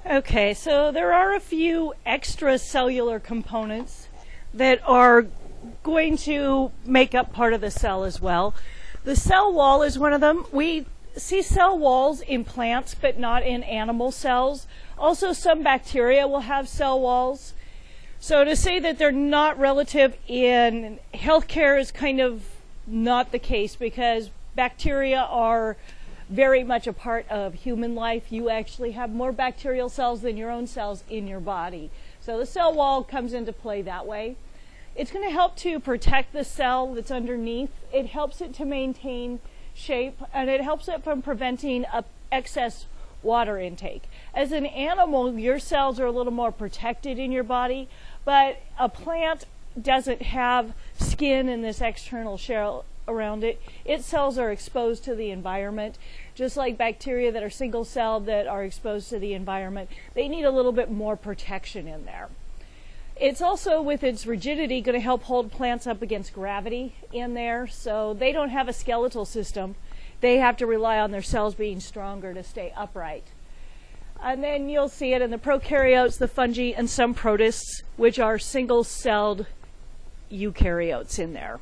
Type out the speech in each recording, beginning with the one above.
Okay, so there are a few extracellular components that are going to make up part of the cell as well. The cell wall is one of them. We see cell walls in plants, but not in animal cells. Also, some bacteria will have cell walls. So to say that they're not relative in healthcare is kind of not the case, because bacteria are very much a part of human life. You actually have more bacterial cells than your own cells in your body. So the cell wall comes into play that way. It's going to help to protect the cell that's underneath. It helps it to maintain shape, and it helps it from preventing excess water intake. As an animal, your cells are a little more protected in your body, but a plant doesn't have skin in this external shell around it. Its cells are exposed to the environment, just like bacteria that are single-celled that are exposed to the environment. They need a little bit more protection in there. It's also, with its rigidity, going to help hold plants up against gravity in there, so they don't have a skeletal system. They have to rely on their cells being stronger to stay upright. And then you'll see it in the prokaryotes, the fungi, and some protists, which are single-celled eukaryotes in there.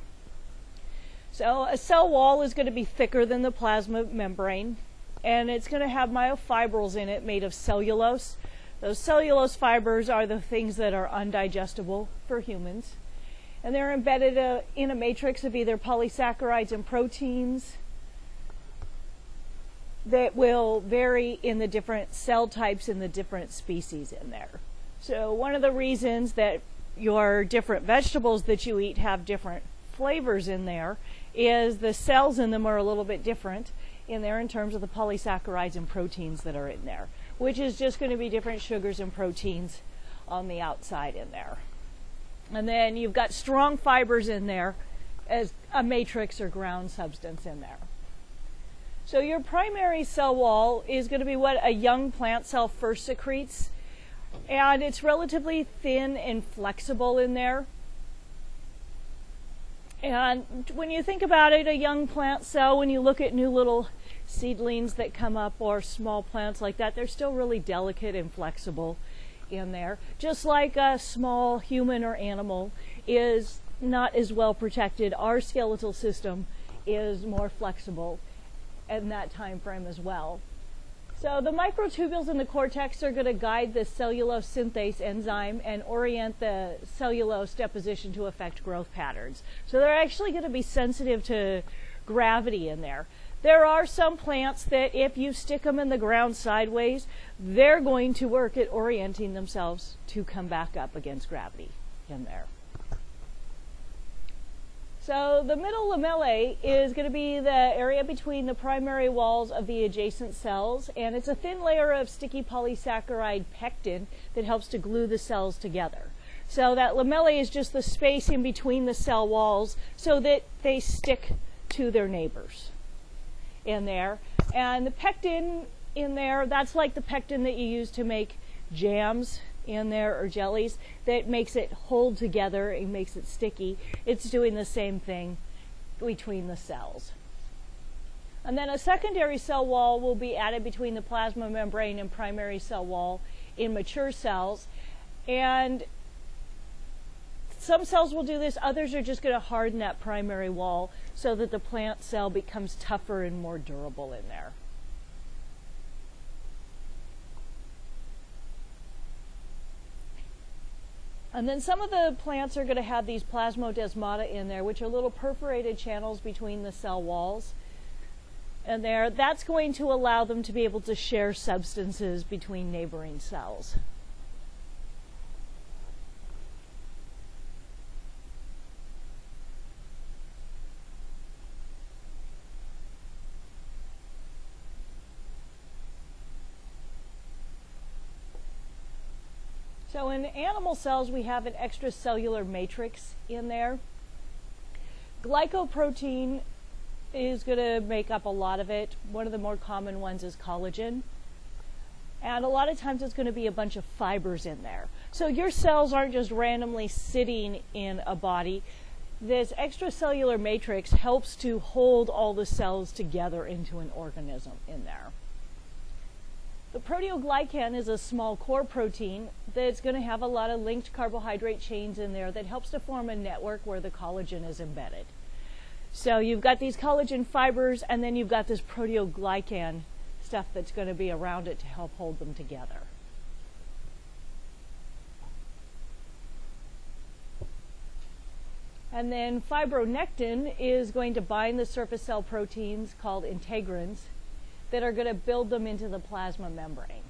So a cell wall is going to be thicker than the plasma membrane, and it's going to have myofibrils in it made of cellulose. Those cellulose fibers are the things that are undigestible for humans, and they're embedded in a matrix of either polysaccharides and proteins that will vary in the different cell types in the different species in there. So one of the reasons that your different vegetables that you eat have different flavors in there is the cells in them are a little bit different in there in terms of the polysaccharides and proteins that are in there, which is just going to be different sugars and proteins on the outside in there. And then you've got strong fibers in there as a matrix or ground substance in there. So your primary cell wall is going to be what a young plant cell first secretes, and it's relatively thin and flexible in there. And when you think about it, a young plant cell, when you look at new little seedlings that come up or small plants like that, they're still really delicate and flexible in there. Just like a small human or animal is not as well protected, our skeletal system is more flexible in that time frame as well. So the microtubules in the cortex are going to guide the cellulose synthase enzyme and orient the cellulose deposition to affect growth patterns. So they're actually going to be sensitive to gravity in there. There are some plants that if you stick them in the ground sideways, they're going to work at orienting themselves to come back up against gravity in there. So the middle lamellae is going to be the area between the primary walls of the adjacent cells, and it's a thin layer of sticky polysaccharide pectin that helps to glue the cells together. So that lamellae is just the space in between the cell walls so that they stick to their neighbors in there. And the pectin in there, that's like the pectin that you use to make jams in there or jellies, that makes it hold together and makes it sticky. It's doing the same thing between the cells. And then a secondary cell wall will be added between the plasma membrane and primary cell wall in mature cells. And some cells will do this, others are just going to harden that primary wall so that the plant cell becomes tougher and more durable in there. And then some of the plants are going to have these plasmodesmata in there, which are little perforated channels between the cell walls. And that's going to allow them to be able to share substances between neighboring cells. So in animal cells, we have an extracellular matrix in there. Glycoprotein is going to make up a lot of it. One of the more common ones is collagen. And a lot of times it's going to be a bunch of fibers in there. So your cells aren't just randomly sitting in a body. This extracellular matrix helps to hold all the cells together into an organism in there. The proteoglycan is a small core protein that's going to have a lot of linked carbohydrate chains in there that helps to form a network where the collagen is embedded. So you've got these collagen fibers, and then you've got this proteoglycan stuff that's going to be around it to help hold them together. And then fibronectin is going to bind the surface cell proteins called integrins that are going to build them into the plasma membrane.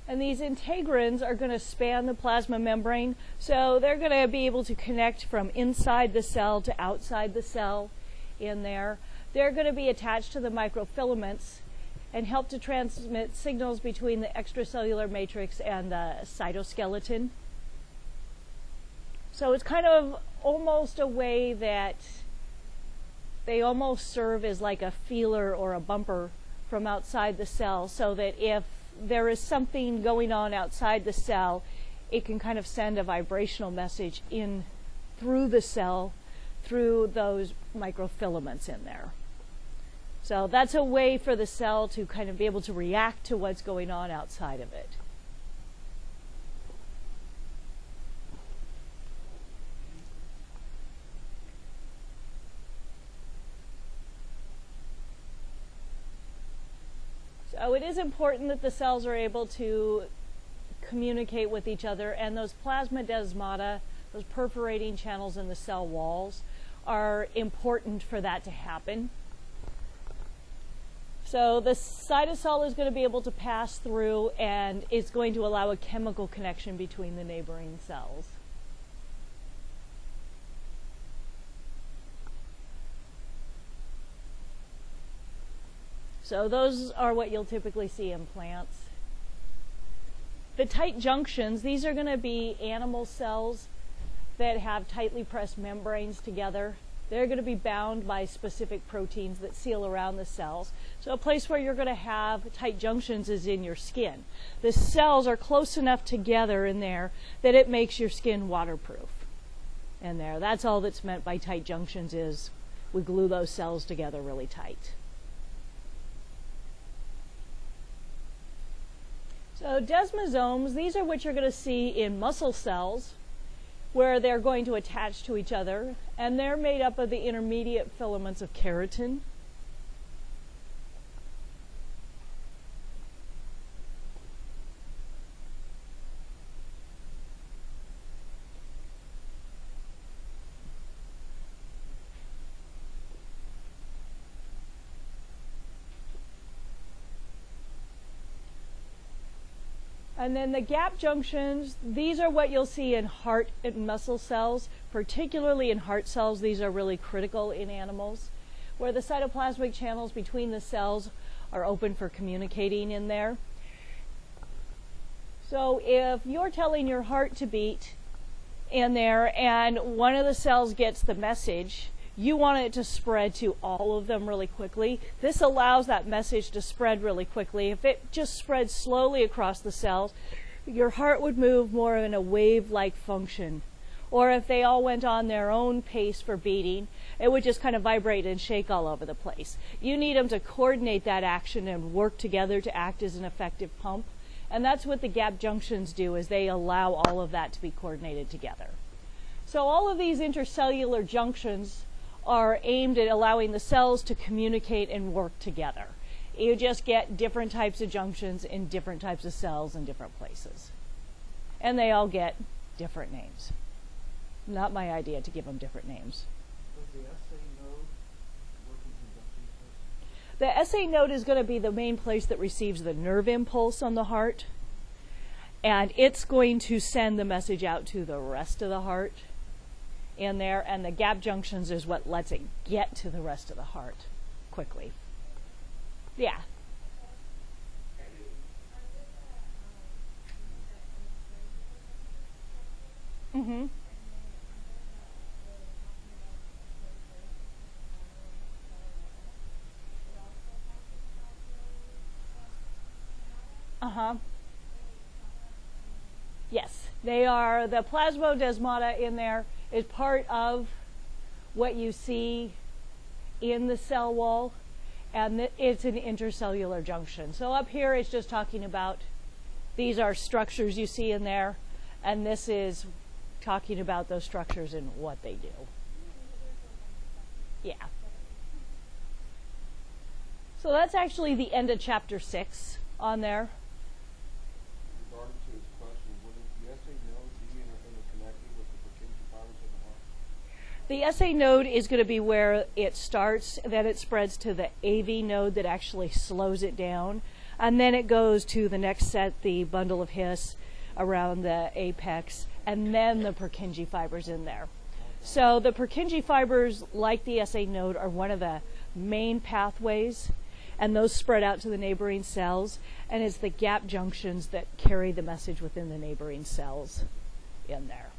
And these integrins are going to span the plasma membrane, so they're going to be able to connect from inside the cell to outside the cell in there. They're going to be attached to the microfilaments and help to transmit signals between the extracellular matrix and the cytoskeleton. So it's kind of almost a way that they almost serve as like a feeler or a bumper from outside the cell, so that if there is something going on outside the cell, it can kind of send a vibrational message in through the cell, through those microfilaments in there. So that's a way for the cell to kind of be able to react to what's going on outside of it. So it is important that the cells are able to communicate with each other, and those plasmodesmata, those perforating channels in the cell walls, are important for that to happen. So the cytosol is going to be able to pass through, and it's going to allow a chemical connection between the neighboring cells. So those are what you'll typically see in plants. The tight junctions, these are going to be animal cells that have tightly pressed membranes together. They're going to be bound by specific proteins that seal around the cells. So a place where you're going to have tight junctions is in your skin. The cells are close enough together in there that it makes your skin waterproof in there. That's all that's meant by tight junctions, is we glue those cells together really tight. So desmosomes, these are what you're going to see in muscle cells, where they're going to attach to each other, and they're made up of the intermediate filaments of keratin. And then the gap junctions, these are what you'll see in heart and muscle cells, particularly in heart cells. These are really critical in animals, where the cytoplasmic channels between the cells are open for communicating in there. So if you're telling your heart to beat in there and one of the cells gets the message, you want it to spread to all of them really quickly. This allows that message to spread really quickly. If it just spreads slowly across the cells, your heart would move more in a wave-like function. Or if they all went on their own pace for beating, it would just kind of vibrate and shake all over the place. You need them to coordinate that action and work together to act as an effective pump. And that's what the gap junctions do, is they allow all of that to be coordinated together. So all of these intercellular junctions are aimed at allowing the cells to communicate and work together. You just get different types of junctions in different types of cells in different places. And they all get different names. Not my idea to give them different names. Does the SA node work in conjunction with The SA node is going to be the main place that receives the nerve impulse on the heart. And it's going to send the message out to the rest of the heart in there, and the gap junctions is what lets it get to the rest of the heart quickly. Yeah. Mm-hmm. Uh-huh. Yes. They are, the plasmodesmata in there is part of what you see in the cell wall, and it's an intercellular junction. So up here it's just talking about, these are structures you see in there, and this is talking about those structures and what they do. Yeah. So that's actually the end of chapter 6 on there. Regarding to his question, wouldn't the SA node be interconnected with the Purkinje fibers of the heart? The SA node is going to be where it starts, then it spreads to the AV node that actually slows it down, and then it goes to the next set, the bundle of His around the apex, and then the Purkinje fibers in there. So the Purkinje fibers, like the SA node, are one of the main pathways, and those spread out to the neighboring cells, and it's the gap junctions that carry the message within the neighboring cells in there.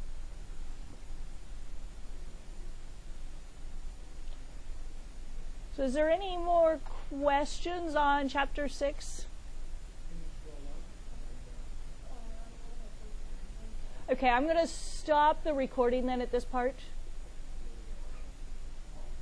So is there any more questions on chapter 6? Okay, I'm going to stop the recording then at this part.